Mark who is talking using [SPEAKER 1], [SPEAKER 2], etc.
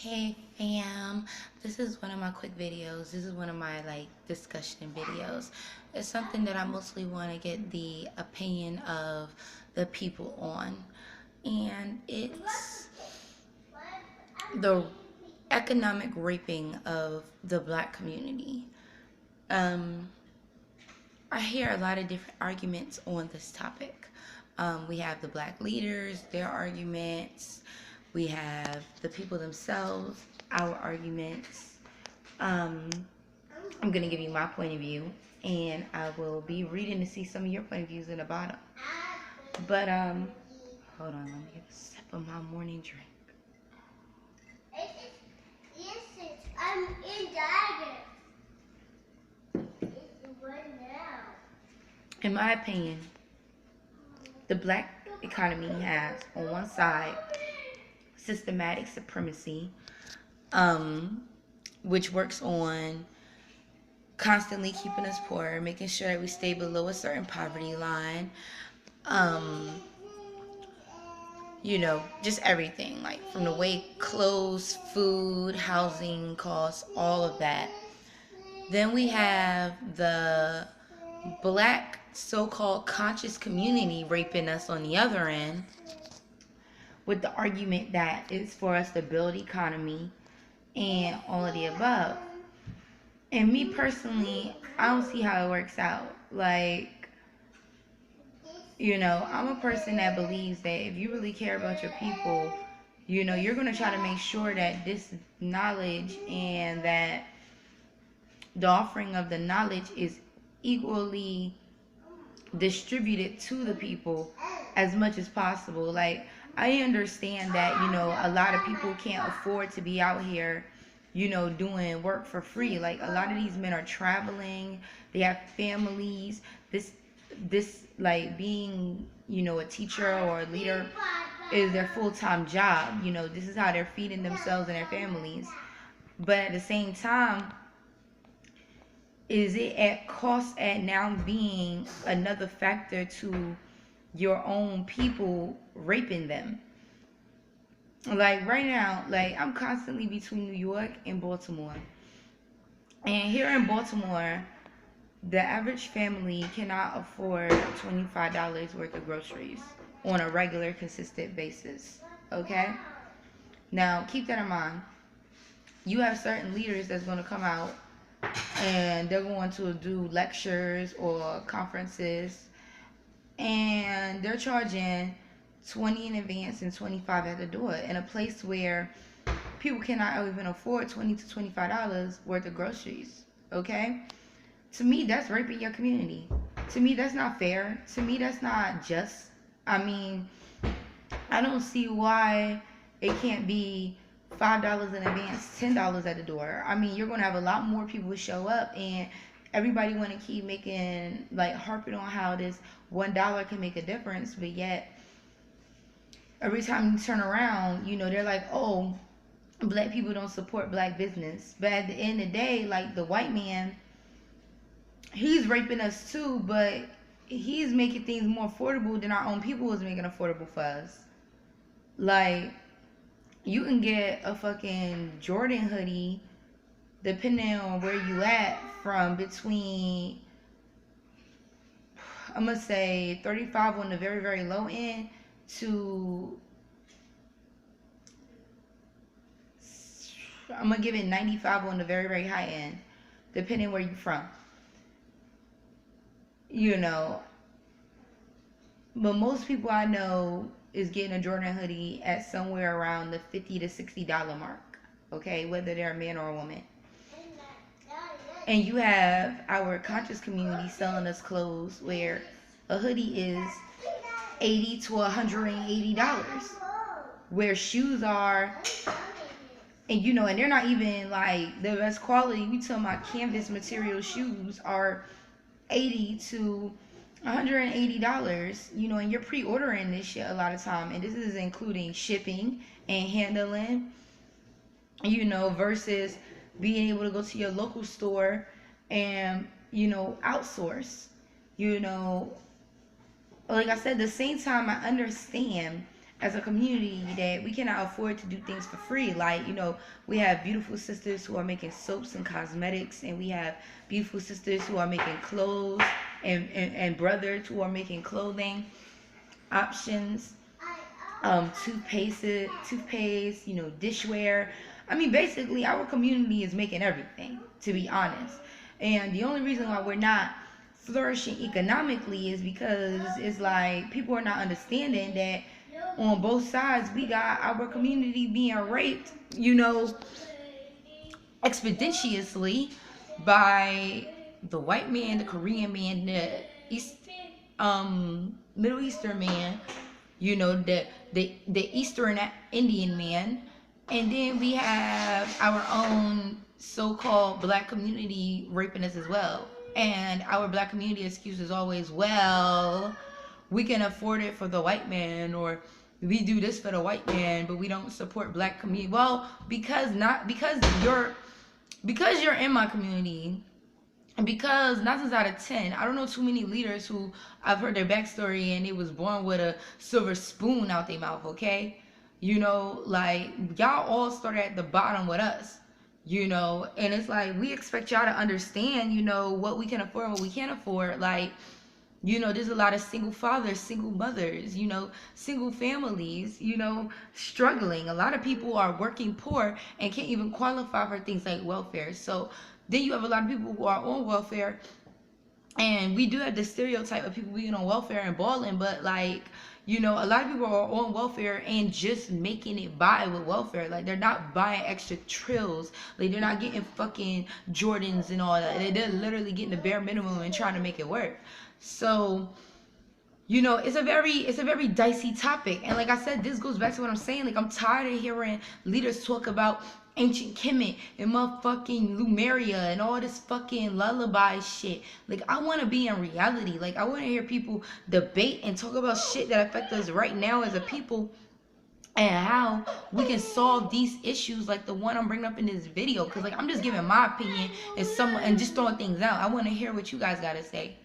[SPEAKER 1] Hey fam, this is one of my quick videos. This is one of my discussion videos. It's something that I mostly want to get the opinion of the people on. And it's the economic raping of the black community. Um, I hear a lot of different arguments on this topic. We have the black leaders, their arguments. We have the people themselves, our arguments. Um, I'm going to give you my point of view, and I will be reading to see some of your point of views in the bottom. But, hold on, let me get a sip of my morning drink. I'm in In my opinion, the black economy has, on one side, systematic supremacy, which works on constantly keeping us poor, making sure that we stay below a certain poverty line, just everything, like from the way clothes, food, housing costs, all of that. Then we have the black so-called conscious community raping us on the other end with the argument that it's for us to build economy and all of the above. And me personally, I don't see how it works out. I'm a person that believes that if you really care about your people, you're going to try to make sure that this knowledge and that the offering of the knowledge is equally distributed to the people as much as possible. I understand that, a lot of people can't afford to be out here, doing work for free. Like, a lot of these men are traveling, they have families. This being, a teacher or a leader is their full-time job. This is how they're feeding themselves and their families. But at the same time, is it at cost at now being another factor to your own people raping them? Like right now, I'm constantly between New York and Baltimore. And here in Baltimore, the average family cannot afford $25 worth of groceries on a regular, consistent basis. Okay? Now, keep that in mind. You have certain leaders that's going to come out and they're going to do lectures or conferences, and they're charging 20 in advance and 25 at the door in a place where people cannot even afford $20 to $25 worth of groceries. Okay? To me, that's raping your community. To me, that's not fair. To me, that's not just. I mean, I don't see why it can't be $5 in advance, $10 at the door. I mean, you're gonna have a lot more people show up, and everybody want to keep making harping on how this $1 can make a difference, but yet every time you turn around, they're like, oh, black people don't support black business. But at the end of the day, the white man, he's raping us too, but he's making things more affordable than our own people was making affordable for us. You can get a fucking Jordan hoodie, depending on where you at, from between, I'm gonna say 35 on the very, very low end to, I'm gonna give it 95 on the very, very high end, depending where you're from. But most people I know is getting a Jordan hoodie at somewhere around the $50 to $60 mark. Okay, whether they're a man or a woman. And you have our conscious community selling us clothes where a hoodie is $80 to $180, where shoes are, and and they're not even the best quality. We talking about canvas material shoes are $80 to $180, and you're pre-ordering this shit a lot of time, and this is including shipping and handling, versus being able to go to your local store and, outsource. Like I said, at the same time, I understand as a community that we cannot afford to do things for free. Like, we have beautiful sisters who are making soaps and cosmetics, and we have beautiful sisters who are making clothes, and brothers who are making clothing options, toothpaste, dishware. I mean, basically, our community is making everything, to be honest. And the only reason why we're not flourishing economically is because it's like people are not understanding that on both sides we got our community being raped, expeditiously by the white man, the Korean man, the Middle Eastern man, the Eastern Indian man, and then we have our own so-called black community raping us as well. And our black community excuse is always, well, we can afford it for the white man, or we do this for the white man, but we don't support black community. Well, because you're in my community, and because 9 times out of 10, I don't know too many leaders who I've heard their backstory and they was born with a silver spoon out their mouth, okay? Like, y'all all started at the bottom with us, and it's like, we expect y'all to understand, what we can afford and what we can't afford. Like, there's a lot of single fathers, single mothers, single families, struggling. A lot of people are working poor and can't even qualify for things like welfare. So then you have a lot of people who are on welfare, and we do have the stereotype of people being on welfare and balling, but like, a lot of people are on welfare and just making it by with welfare. Like, they're not buying extra trills. Like, they're not getting fucking Jordans and all that. They're literally getting the bare minimum and trying to make it work. So, it's a very dicey topic. And like I said, this goes back to what I'm saying. Like, I'm tired of hearing leaders talk about ancient Kemet and motherfucking Lumeria and all this fucking lullaby shit. Like, I want to be in reality. Like, I want to hear people debate and talk about shit that affect us right now as a people, and how we can solve these issues, like the one I'm bringing up in this video. Because, like, I'm just giving my opinion and just throwing things out. I want to hear what you guys got to say.